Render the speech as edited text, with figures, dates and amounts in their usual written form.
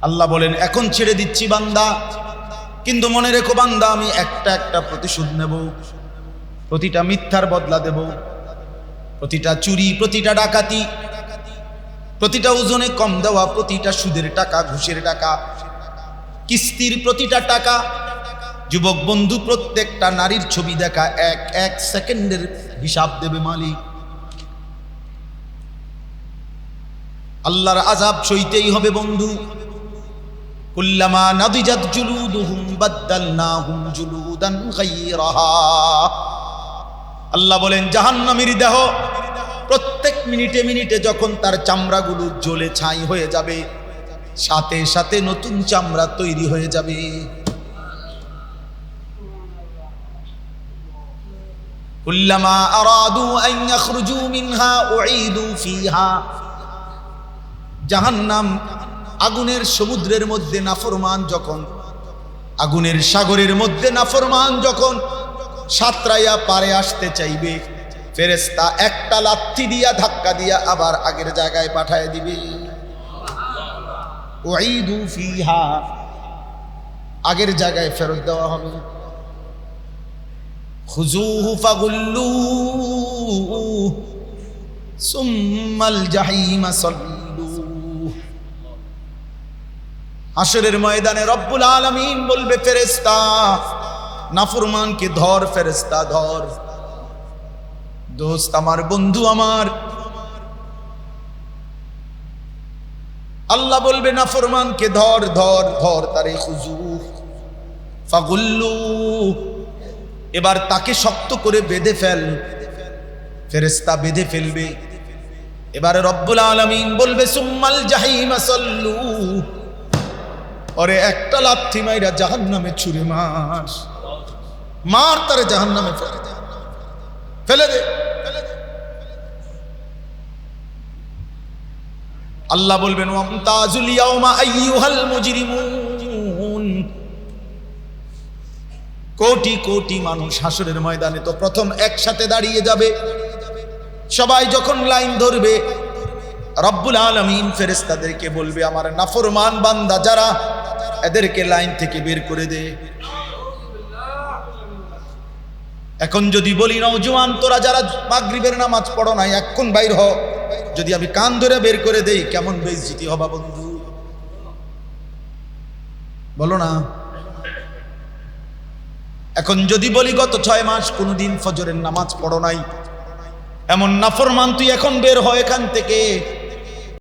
আল্লাহ বলেন এখন ছেড়ে দিচ্ছি বান্দা, কিন্তু মনে রেখো বান্দা আমি একটা একটা প্রতিশোধ নেব, প্রতিটা মিথ্যার বদলা দেব, প্রতিটা চুরি, প্রতিটা ডাকাতি, প্রতিটা ওজনে কম দেওয়া, প্রতিটা সুদের টাকা, ঘুষের টাকা, কিস্তির প্রতিটা টাকা। যুবক বন্ধু, প্রত্যেকটা নারীর ছবি দেখা এক এক সেকেন্ডের হিসাব দেবে মালিক। আল্লাহর আযাব সইতেই হবে বন্ধু। কুল্লামা নাদিজাত জুলুদুহুম বাদদালনাহুম জুলুদান গায়রাহা। আল্লাহ বলেন জাহান্নামীর দেহ প্রত্যেক মিনিটে মিনিটে যখন তার চামড়াগুলো জ্বলে ছাই হয়ে যাবে, সাথে সাথে নতুন চামড়া তৈরি হয়ে যাবে। কুল্লামা আরাদু আন ইয়াখরুজু মিনহা উঈদু ফিহা। জাহান্নাম আগুনের সমুদ্রের মধ্যে নাফরমান যখন, আগুনের সাগরের মধ্যে নাফরমান যখন সাঁতরাইয়া পারে আসতে চাইবে, ফেরেশতা একটা লাথি দিয়া ধাক্কা দিয়া আবার আগের জায়গায় পাঠায় দিবে। উঈদু ফিহা, আগের জায়গায় ফেরত দেওয়া হবে। খুযুহু ফাগুল্লুহু সুম্মাল জাহিমা সাল্লু। হাশরের ময়দানে রব্বুল আলামিন বলবে ফেরেশতা নাফরমানকে ধর, ফেরেশতা ধর। দোস্ত আমার, বন্ধু আমার, আল্লাহ বলবে নাফরমানকে ধর ধর ধর, তারে খুযু ফাগুল্লু, এবার তাকে শক্ত করে বেঁধে ফেল। ফেরেশতা বেঁধে ফেলবে। এবারে রব্বুল আলামিন বলবে সুম্মাল জাহিমা সাল্লু, ওরে একটা লাথি মাইরা জাহান্নামে ছুঁড়ে মার, মার তারে জাহান্নামে ফেলে দে। আল্লাহ বলবেন ওয়ামতাজুল ইয়াউমা আইয়ুহাল মুজরিমুন। কোটি কোটি মানুষ হাশরের ময়দানে তো প্রথম একসাথে দাঁড়িয়ে যাবে। সবাই যখন লাইন ধরবে, রব্বুল আলামিন ফেরেশতাদেরকে বলবে আমার নাফরমান বান্দা যারা, এদেরকে লাইন থেকে বের করে দে। এখন যদি বলি নওজোয়ান তোরা যারা মাগরিবের নামাজ পড়ো নাই এখন বাইর হ, যদি আমি কান ধরে বের করে দেই কেমন বেইজ্জতি হবা বন্ধু, বলো না? এখন যদি বলি গত 6 মাস কোনোদিন ফজরের নামাজ পড়ো নাই, এমন নাফরমান তুই এখন বের হয় এখান থেকে,